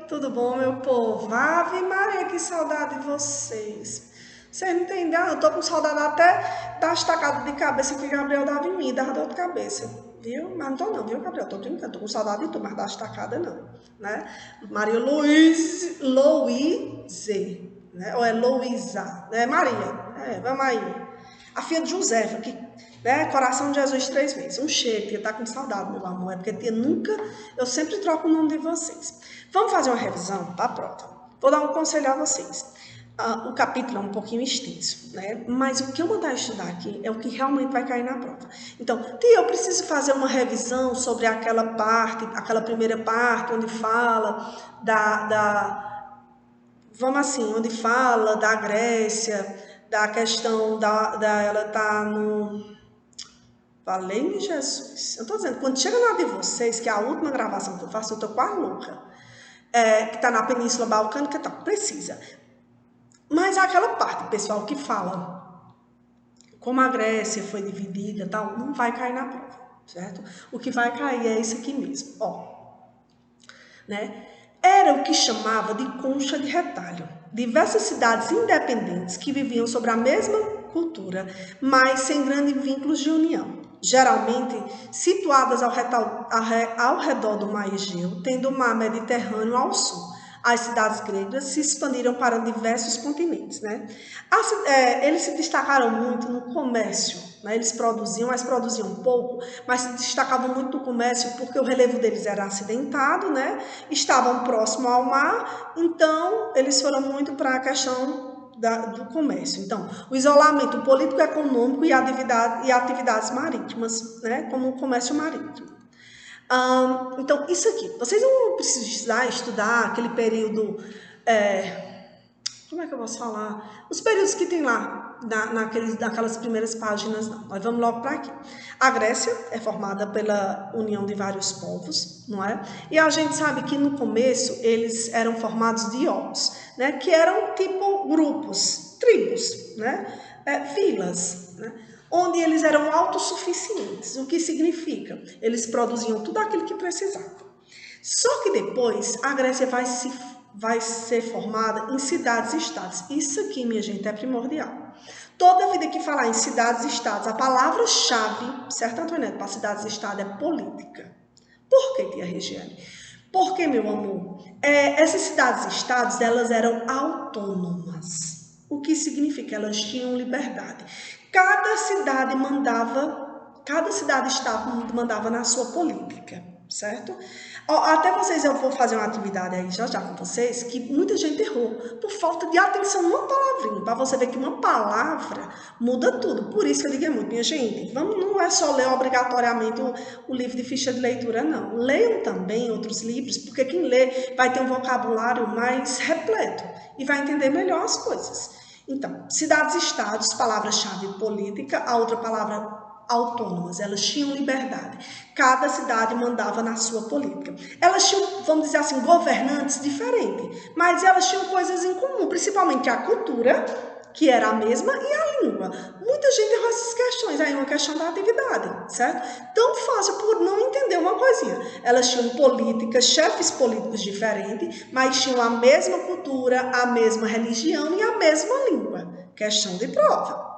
Tudo bom, meu povo? Ave Maria, que saudade de vocês. Vocês não entendem? Eu tô com saudade até das tacadas de cabeça que Gabriel dava em mim, dava dor de cabeça. Viu? Mas não tô não, viu, Gabriel? Tô brincando, tô com saudade de tu, mas das tacadas não, né? Maria Louise, né? Ou é Louisa, né? Maria, vamos aí. A filha de Josefa, que, né? Coração de Jesus 3 vezes. Um cheiro, tia tá com saudade, meu amor. É porque tia nunca. Eu sempre troco o nome de vocês. Vamos fazer uma revisão para a prova. Vou dar um conselho a vocês. O capítulo é um pouquinho extenso, né? Mas o que eu mandar estudar aqui é o que realmente vai cair na prova. Então, tia, eu preciso fazer uma revisão sobre aquela parte, aquela primeira parte, onde fala vamos assim, onde fala da Grécia, da questão ela tá no. Valeu-me Jesus. Eu estou dizendo, quando chega na de vocês, que é a última gravação que eu faço, eu estou quase louca. Que está na Península Balcânica, tá, precisa. Mas aquela parte, pessoal, que fala como a Grécia foi dividida, tal, não vai cair na prova, certo? O que vai cair é isso aqui mesmo, ó. Né? Era o que chamava de concha de retalho. Diversas cidades independentes que viviam sobre a mesma cultura, mas sem grandes vínculos de união. Geralmente situadas ao redor do mar Egeu, tendo o mar Mediterrâneo ao sul. As cidades gregas se expandiram para diversos continentes, né? Eles se destacaram muito no comércio, né? Eles produziam, mas produziam pouco, mas se destacavam muito no comércio porque o relevo deles era acidentado, né? Estavam próximo ao mar, então eles foram muito para a questão do comércio. Então, o isolamento político-econômico e atividades marítimas, né? Como o comércio marítimo. Então, isso aqui, vocês vão precisar estudar aquele período, como é que eu posso falar? Os períodos que tem lá, naquelas primeiras páginas, não. Nós vamos logo para aqui. A Grécia é formada pela união de vários povos, não é? E a gente sabe que no começo eles eram formados de iomos, né? Que eram tipo grupos, tribos, né? Vilas, né? Onde eles eram autossuficientes. O que significa? Eles produziam tudo aquilo que precisavam. Só que depois a Grécia vai ser formada em cidades-estados. Isso aqui, minha gente, é primordial. Toda vida que falar em cidades-estados, a palavra-chave, certo, Antônio, para cidades-estado é política. Por que, tia Regiane? Porque, meu amor, essas cidades-estados, elas eram autônomas. O que significa? Elas tinham liberdade. Cada cidade-estado mandava na sua política, certo? Até vocês, eu vou fazer uma atividade aí já com vocês, que muita gente errou, por falta de atenção numa palavrinha, para você ver que uma palavra muda tudo. Por isso que eu digo muito, minha gente, não é só ler obrigatoriamente o livro de ficha de leitura, não. Leiam também outros livros, porque quem lê vai ter um vocabulário mais repleto e vai entender melhor as coisas. Então, cidades-estados, palavra-chave política, a outra palavra autônomas, elas tinham liberdade. Cada cidade mandava na sua política. Elas tinham, vamos dizer assim, governantes diferentes, mas elas tinham coisas em comum, principalmente a cultura, que era a mesma, e a língua. Muita gente errou essas questões, aí uma questão da atividade, certo? Tão fácil por não entender uma coisinha. Elas tinham políticas, chefes políticos diferentes, mas tinham a mesma cultura, a mesma religião e a mesma língua. Questão de prova.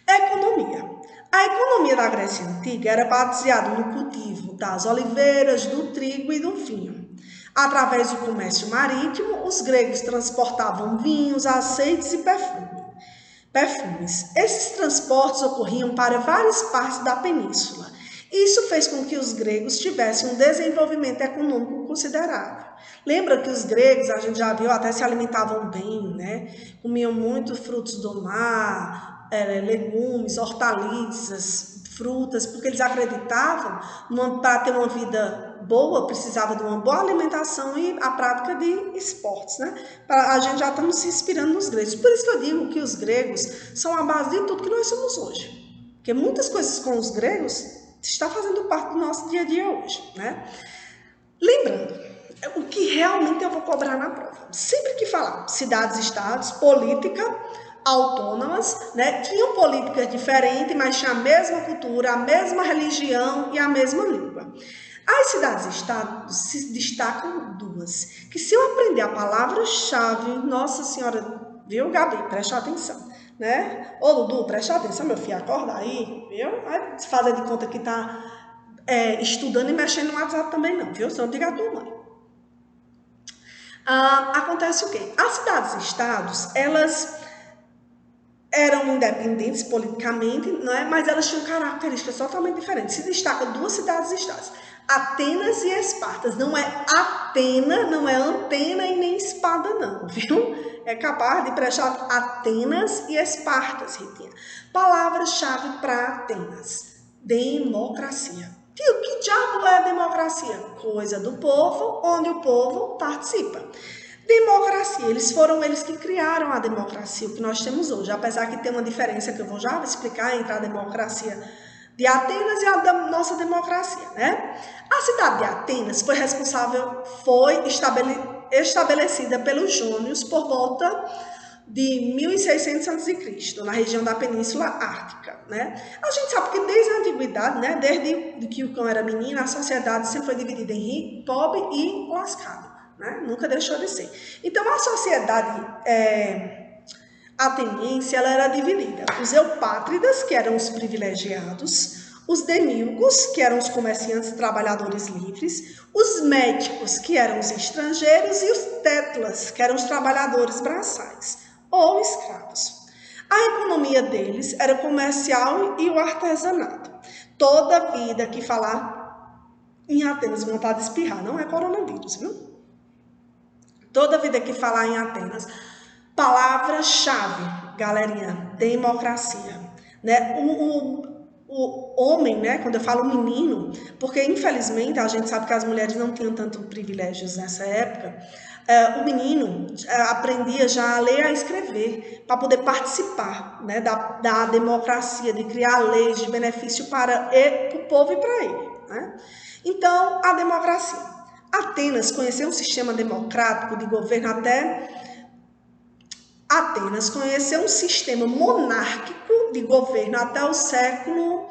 Economia. A economia da Grécia Antiga era baseada no cultivo das oliveiras, do trigo e do vinho. Através do comércio marítimo, os gregos transportavam vinhos, azeites e perfumes. Esses transportes ocorriam para várias partes da península. Isso fez com que os gregos tivessem um desenvolvimento econômico considerável. Lembra que os gregos, a gente já viu, até se alimentavam bem, né? Comiam muito frutos do mar, legumes, hortaliças, frutas, porque eles acreditavam para ter uma vida boa, precisava de uma boa alimentação e a prática de esportes, né? A gente já estamos se inspirando nos gregos. Por isso que eu digo que os gregos são a base de tudo que nós somos hoje. Porque muitas coisas com os gregos está fazendo parte do nosso dia a dia hoje, né? Lembrando, o que realmente eu vou cobrar na prova. Sempre que falar cidades-estados, política, autônomas, né? Tinham políticas diferentes, mas tinham a mesma cultura, a mesma religião e a mesma língua. As cidades-estados se destacam duas, que se eu aprender a palavra-chave, Nossa Senhora, viu, Gabi? Preste atenção, né? Ô, Dudu, preste atenção, meu filho, acorda aí, viu? Vai fazer de conta que tá estudando e mexendo no WhatsApp também não, viu? Senão diga a tua mãe. Acontece o quê? As cidades-estados, elas eram independentes politicamente, não é? Mas elas tinham características totalmente diferentes. Se destacam duas cidades-estados, Atenas e Espartas. Não é Atena, não é antena e nem espada não, viu? É capaz de prestar Atenas e Espartas, Ritinha. Palavra-chave para Atenas: democracia. Viu? Que diabo é a democracia? Coisa do povo, onde o povo participa. Democracia, foram eles que criaram a democracia, o que nós temos hoje, apesar que tem uma diferença que eu vou já explicar entre a democracia de Atenas e a nossa democracia, né? A cidade de Atenas foi estabelecida pelos jônios por volta de 1600 a.C., na região da Península Ártica, né? A gente sabe que desde a antiguidade, né, desde que o cão era menino, a sociedade sempre foi dividida em rico, pobre e lascado. Né? Nunca deixou de ser. Então, a sociedade ateniense ela era dividida. Os eupátridas, que eram os privilegiados, os demíurgos, que eram os comerciantes e trabalhadores livres, os médicos, que eram os estrangeiros, e os tétlas, que eram os trabalhadores braçais, ou escravos. A economia deles era comercial e o artesanato. Toda vida que falar em Atenas, vontade de espirrar, não é coronavírus, viu? Toda vida que falar em Atenas, palavra-chave, galerinha, democracia, né? O homem, né? Quando eu falo menino, porque infelizmente a gente sabe que as mulheres não tinham tanto privilégios nessa época, o menino aprendia já a ler e a escrever para poder participar, né, da democracia, de criar leis de benefício para o povo e para ele, né? Então, a democracia. Atenas conheceu um sistema democrático de governo Atenas conheceu um sistema monárquico de governo até o século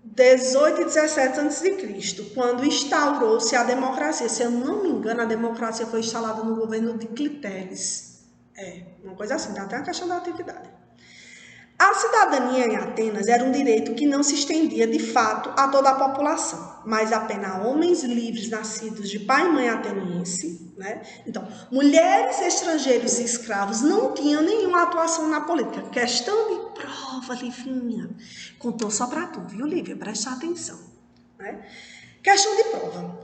18 e 17 a.C., quando instaurou-se a democracia. Se eu não me engano, a democracia foi instalada no governo de Clitéris. Uma coisa assim, dá até a questão da atividade. A cidadania em Atenas era um direito que não se estendia de fato a toda a população, mas apenas a homens livres nascidos de pai e mãe ateniense, né? Então, mulheres, estrangeiros e escravos não tinham nenhuma atuação na política. Questão de prova, Livinha. Contou só para tu, viu, Lívia? Presta atenção, né? Questão de prova.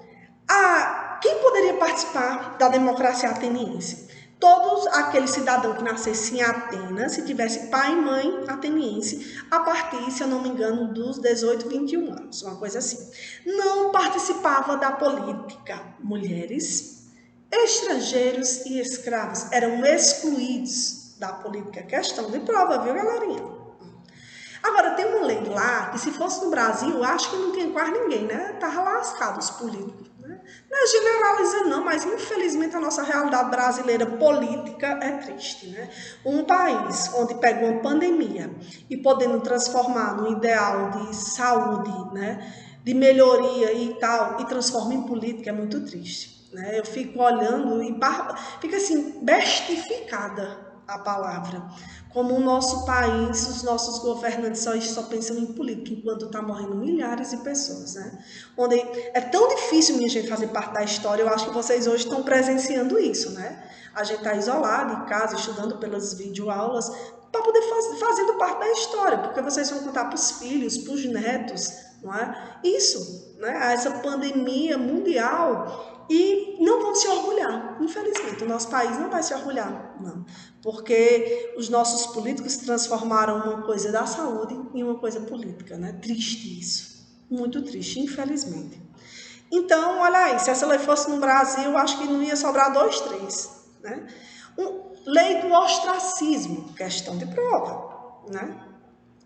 Quem poderia participar da democracia ateniense? Todos aqueles cidadãos que nascessem em Atenas, se tivesse pai e mãe ateniense, a partir, se eu não me engano, dos 18, 21 anos, uma coisa assim. Não participava da política. Mulheres, estrangeiros e escravos eram excluídos da política. Questão de prova, viu, galerinha? Agora, tem uma lei lá que, se fosse no Brasil, acho que não tinha quase ninguém, né? Tava lascado os políticos. Não é generalizando não, mas infelizmente a nossa realidade brasileira política é triste, né? Um país onde pega uma pandemia e podendo transformar no ideal de saúde, né, de melhoria e tal, e transforma em política é muito triste, né? Eu fico olhando e fica assim, bestificada a palavra. Como o nosso país, os nossos governantes só pensam em política, enquanto está morrendo milhares de pessoas, né? Onde é tão difícil, minha gente, fazer parte da história. Eu acho que vocês hoje estão presenciando isso, né? A gente está isolado em casa, estudando pelas videoaulas, para poder fazendo parte da história, porque vocês vão contar para os filhos, para os netos, não é? Isso, né? Essa pandemia mundial. E não vão se orgulhar, infelizmente. O nosso país não vai se orgulhar, não. Porque os nossos políticos transformaram uma coisa da saúde em uma coisa política, né? Triste isso. Muito triste, infelizmente. Então, olha aí, se essa lei fosse no Brasil, acho que não ia sobrar 2, 3, né? Lei do ostracismo, questão de prova, né?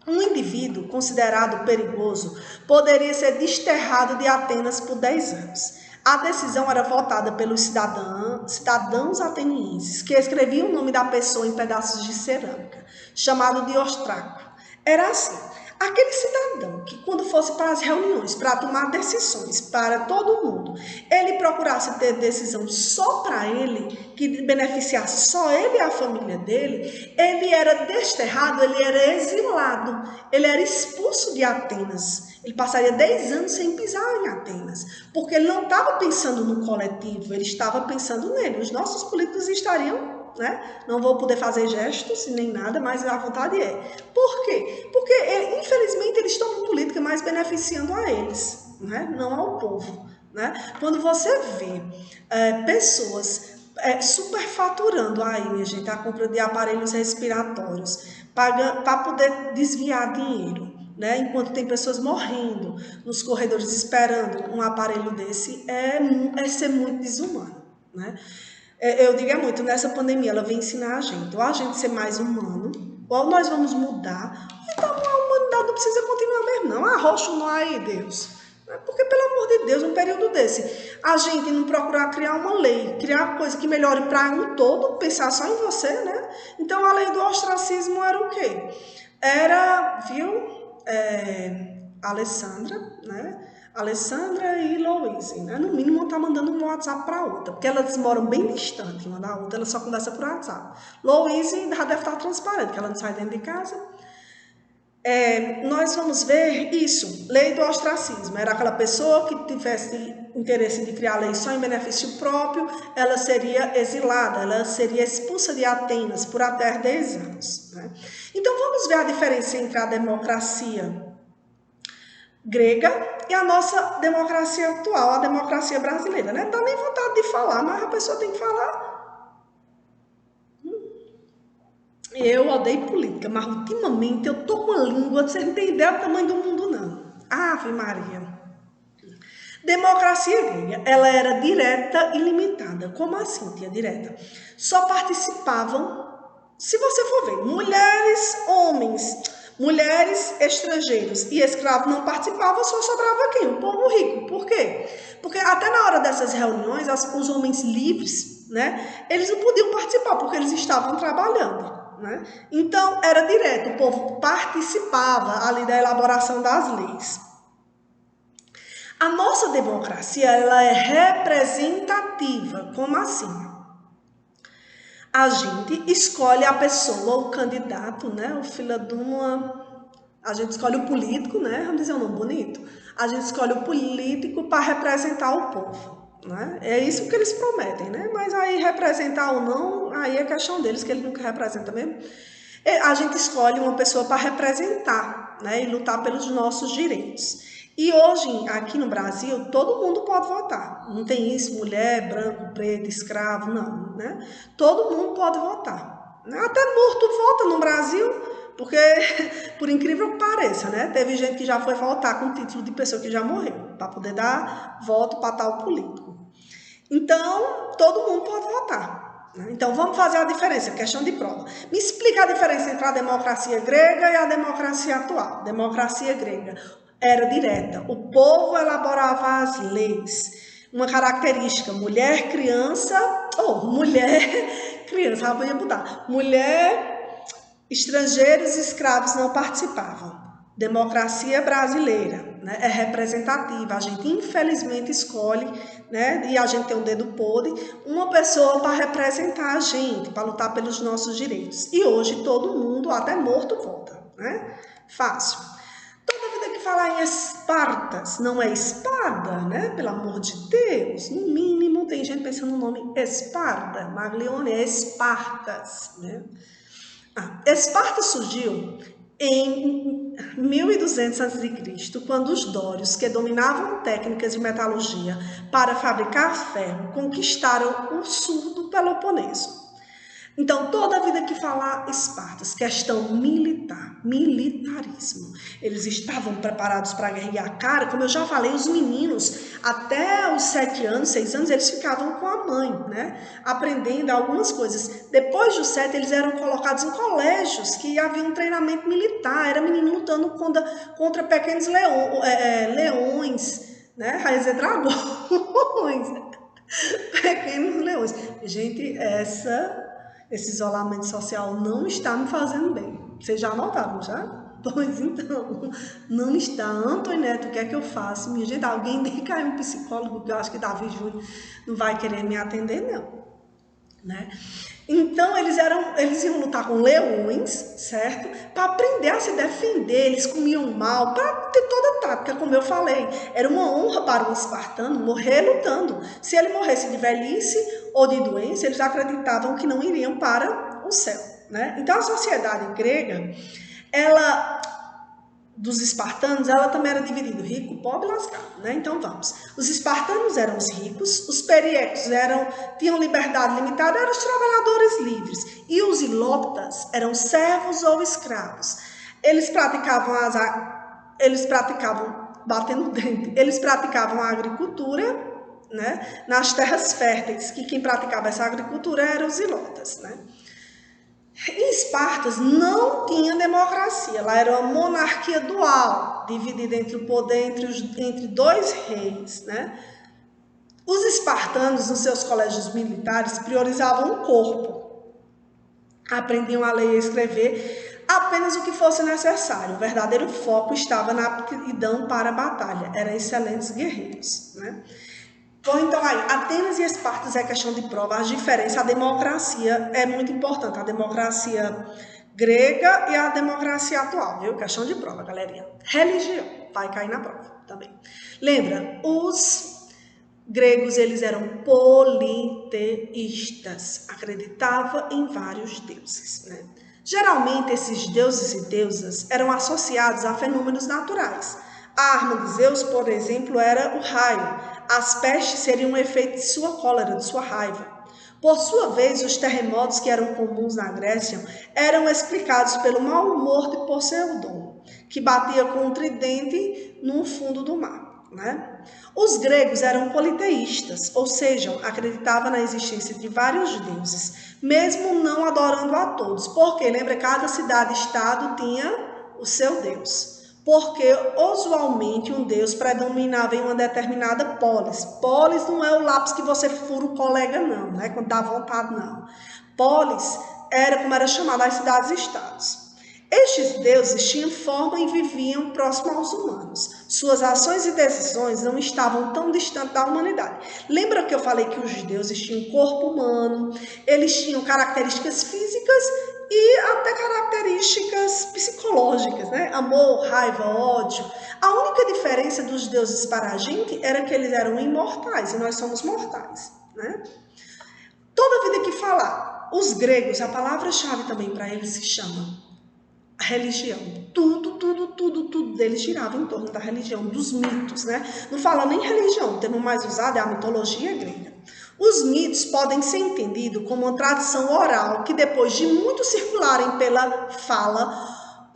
Um indivíduo considerado perigoso poderia ser desterrado de Atenas por 10 anos. A decisão era votada pelos cidadãos atenienses, que escreviam o nome da pessoa em pedaços de cerâmica, chamado de ostraco. Era assim, aquele cidadão que quando fosse para as reuniões, para tomar decisões para todo mundo, ele procurasse ter decisão só para ele, que beneficiasse só ele e a família dele, ele era desterrado, ele era exilado, ele era expulso de Atenas. Ele passaria 10 anos sem pisar em Atenas, porque ele não estava pensando no coletivo, ele estava pensando nele. Os nossos políticos estariam, né? Não vou poder fazer gestos nem nada, mas a vontade é. Por quê? Porque, infelizmente, eles estão em política mais beneficiando a eles, né? Não ao povo. Né? Quando você vê pessoas superfaturando aí, minha gente, a compra de aparelhos respiratórios, para poder desviar dinheiro, né? Enquanto tem pessoas morrendo nos corredores esperando um aparelho desse, é ser muito desumano, né? Eu digo muito, nessa pandemia ela vem ensinar a gente, ou a gente ser mais humano, ou nós vamos mudar, então a humanidade não precisa continuar mesmo não, arrocha não aí, Deus. Porque, pelo amor de Deus, num período desse, a gente não procurar criar uma lei, criar coisa que melhore para um todo, pensar só em você, né? Então, a lei do ostracismo era o quê? Era, Alessandra, né? Alessandra e Louise, né? No mínimo, tá mandando um WhatsApp para outra, porque elas moram bem distante uma da outra, ela só conversa por WhatsApp. Louise já deve estar transparente, que ela não sai dentro de casa. Nós vamos ver isso, lei do ostracismo, era aquela pessoa que tivesse interesse de criar lei só em benefício próprio, ela seria exilada, ela seria expulsa de Atenas por até 10 anos. Né? Então vamos ver a diferença entre a democracia grega e a nossa democracia atual, a democracia brasileira. Né? Não dá nem vontade de falar, mas a pessoa tem que falar. Eu odeio política, mas ultimamente eu tô com a língua, vocês não têm ideia do tamanho do mundo, não. Ave Maria. Democracia grega, ela era direta e limitada. Como assim, tia, direta? Só participavam, se você for ver, mulheres, homens, mulheres, estrangeiros e escravos não participavam, só sobrava quem? O povo rico. Por quê? Porque até na hora dessas reuniões, os homens livres, né, eles não podiam participar, porque eles estavam trabalhando. Né? Então, era direto, o povo participava ali da elaboração das leis. A nossa democracia, ela é representativa. Como assim? A gente escolhe a pessoa, o candidato, né? O filho de uma... A gente escolhe o político, né? Vamos dizer um nome bonito. A gente escolhe o político para representar o povo. Né? É isso que eles prometem, né? Mas aí representar ou não, aí é questão deles, que eles nunca representam mesmo. A gente escolhe uma pessoa para representar, né? E lutar pelos nossos direitos. E hoje, aqui no Brasil, todo mundo pode votar. Não tem isso, mulher, branco, preto, escravo, não, né? Todo mundo pode votar. Até morto vota no Brasil, porque, por incrível que pareça, né? Teve gente que já foi votar com o título de pessoa que já morreu, para poder dar voto para tal político. Então, todo mundo pode votar. Né? Então, vamos fazer a diferença, questão de prova. Me explica a diferença entre a democracia grega e a democracia atual. Democracia grega era direta. O povo elaborava as leis. Uma característica, mulher, criança... mulher, criança, já podia mudar. Mulher, estrangeiros e escravos não participavam. Democracia brasileira, né, é representativa, a gente infelizmente escolhe, né, e a gente tem um dedo podre, uma pessoa para representar a gente, para lutar pelos nossos direitos. E hoje todo mundo, até morto, vota, né? Fácil. Toda vida que falar em Espartas, não é espada, né? Pelo amor de Deus, no mínimo tem gente pensando no nome Esparta, Maglione é Espartas, né? Esparta surgiu em 1200 a.C., quando os dórios, que dominavam técnicas de metalurgia para fabricar ferro, conquistaram o sul do Peloponeso. Então, toda a vida que falar Espartas, questão militar, militarismo, eles estavam preparados para guerrear. Cara, como eu já falei, os meninos, até os 7 anos, 6 anos, eles ficavam com a mãe, né? Aprendendo algumas coisas. Depois dos 7, eles eram colocados em colégios que havia um treinamento militar, era menino lutando contra pequenos leões, né? Raiz de dragões, pequenos leões. Gente, esse isolamento social não está me fazendo bem. Vocês já notaram, já? Pois então, não está. Antônio Neto, o que é que eu faço? Minha gente, alguém indica aí um psicólogo, que eu acho que Davi Júnior não vai querer me atender, não. Né? Então eles iam lutar com leões, certo? Para aprender a se defender, eles comiam mal, para ter toda a tática, como eu falei. Era uma honra para um espartano morrer lutando. Se ele morresse de velhice ou de doença, eles acreditavam que não iriam para o céu, né? Então a sociedade grega, dos espartanos, ela também era dividida, rico, pobre e lascado, né? Então vamos. Os espartanos eram os ricos, os periecos tinham liberdade limitada, eram os trabalhadores livres, e os ilópitas eram servos ou escravos. Eles praticavam batendo dente, eles praticavam a agricultura, né? Nas terras férteis, que quem praticava essa agricultura eram os ilópitas, né? Em Esparta não tinha democracia, lá era uma monarquia dual, dividida entre o poder entre dois reis, né? Os espartanos, nos seus colégios militares, priorizavam o corpo, aprendiam a ler e a escrever apenas o que fosse necessário. O verdadeiro foco estava na aptidão para a batalha, eram excelentes guerreiros, né? Bom, então aí, Atenas e Esparta é questão de prova, as diferenças, a democracia é muito importante, a democracia grega e a democracia atual, viu? Questão de prova, galerinha. Religião, vai cair na prova também. Lembra, os gregos, eles eram politeístas, acreditavam em vários deuses, né? Geralmente, esses deuses e deusas eram associados a fenômenos naturais. A arma de Zeus, por exemplo, era o raio. As pestes seriam um efeito de sua cólera, de sua raiva. Por sua vez, os terremotos que eram comuns na Grécia eram explicados pelo mau humor de Poseidon, que batia com um tridente no fundo do mar, né? Os gregos eram politeístas, ou seja, acreditavam na existência de vários deuses, mesmo não adorando a todos, porque, lembra, cada cidade-estado tinha o seu deus. Porque usualmente um deus predominava em uma determinada polis. Polis não é o lápis que você fura o colega, não, né? Quando dá vontade, não. Polis era como era chamada as cidades-estados. Estes deuses tinham forma e viviam próximo aos humanos. Suas ações e decisões não estavam tão distantes da humanidade. Lembra que eu falei que os deuses tinham corpo humano, eles tinham características físicas e até características psicológicas, né? Amor, raiva, ódio. A única diferença dos deuses para a gente era que eles eram imortais e nós somos mortais, né? Toda vida que falar, os gregos, a palavra-chave também para eles se chama religião. Tudo deles girava em torno da religião, dos mitos, né? Não fala nem religião, o termo mais usado é a mitologia grega. Os mitos podem ser entendidos como uma tradição oral que, depois de muito circularem pela fala,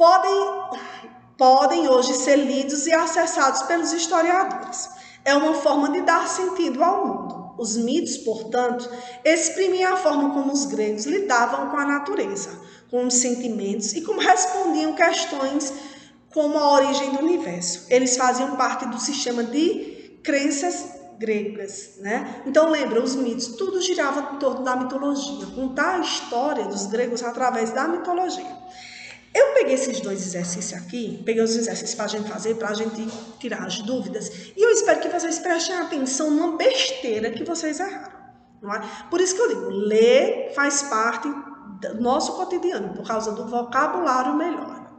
podem hoje ser lidos e acessados pelos historiadores. É uma forma de dar sentido ao mundo. Os mitos, portanto, exprimiam a forma como os gregos lidavam com a natureza, com os sentimentos e como respondiam questões como a origem do universo. Eles faziam parte do sistema de crenças gregas, né? Então lembra, os mitos, tudo girava em torno da mitologia, contar a história dos gregos através da mitologia. Eu peguei esses dois exercícios aqui, peguei os exercícios para a gente fazer, para a gente tirar as dúvidas, e eu espero que vocês prestem atenção numa besteira que vocês erraram, não é? Por isso que eu digo, ler faz parte do nosso cotidiano, por causa do vocabulário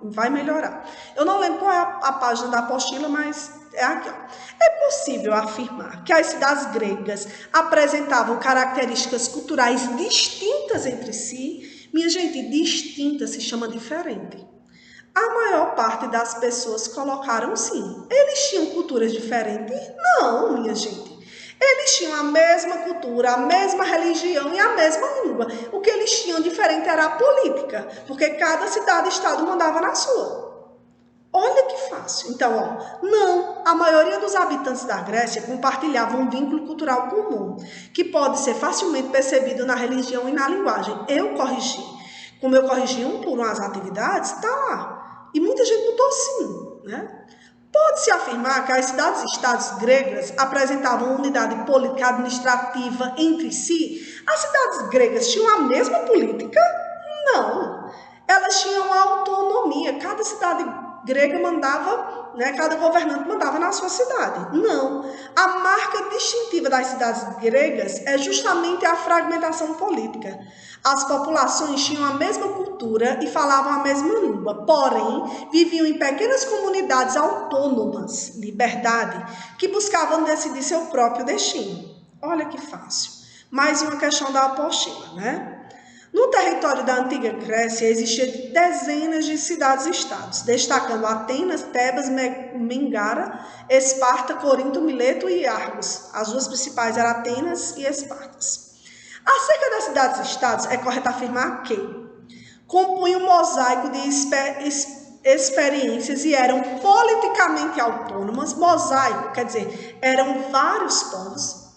vai melhorar. Eu não lembro qual é a página da apostila, mas é aqui, ó. É possível afirmar que as cidades gregas apresentavam características culturais distintas entre si. Minha gente, distinta se chama diferente. A maior parte das pessoas colocaram sim. Eles tinham culturas diferentes? Não, minha gente. Eles tinham a mesma cultura, a mesma religião e a mesma língua. O que eles tinham diferente era a política, porque cada cidade-estado mandava na sua. Olha que fácil. Então, ó, não, a maioria dos habitantes da Grécia compartilhavam um vínculo cultural comum, que pode ser facilmente percebido na religião e na linguagem. Eu corrigi. Como eu corrigi um por um as atividades, tá lá. E muita gente botou sim, né? Pode-se afirmar que as cidades-estados gregas apresentavam uma unidade política administrativa entre si? As cidades gregas tinham a mesma política? Não. elas tinham autonomia. Cada cidade grega mandava, né, cada governante mandava na sua cidade. Não. A marca distintiva das cidades gregas é justamente a fragmentação política. As populações tinham a mesma cultura e falavam a mesma língua, porém, viviam em pequenas comunidades autônomas, liberdade, que buscavam decidir seu próprio destino. Olha que fácil. Mais uma questão da apostila, né? No território da antiga Grécia existiam dezenas de cidades-estados, destacando Atenas, Tebas, Megara, Esparta, Corinto, Mileto e Argos. As duas principais eram Atenas e Esparta. Acerca das cidades-estados, é correto afirmar que compunham um mosaico de experiências e eram politicamente autônomas. Mosaico, quer dizer, eram vários povos.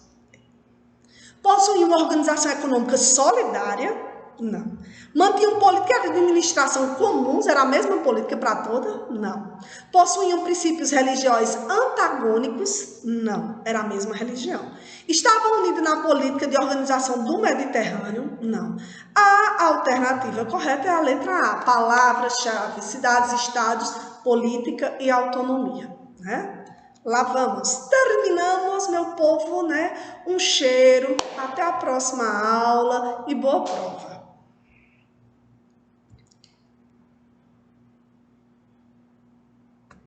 Possuíam uma organização econômica solidária. Não. Mantinham política de administração comuns, era a mesma política para toda? Não. Possuíam princípios religiosos antagônicos? Não, era a mesma religião. Estavam unidos na política de organização do Mediterrâneo? Não. A alternativa correta é a letra A, palavras-chave, cidades, estados, política e autonomia, né? Lá vamos, terminamos, meu povo, né? Um cheiro, até a próxima aula e boa prova.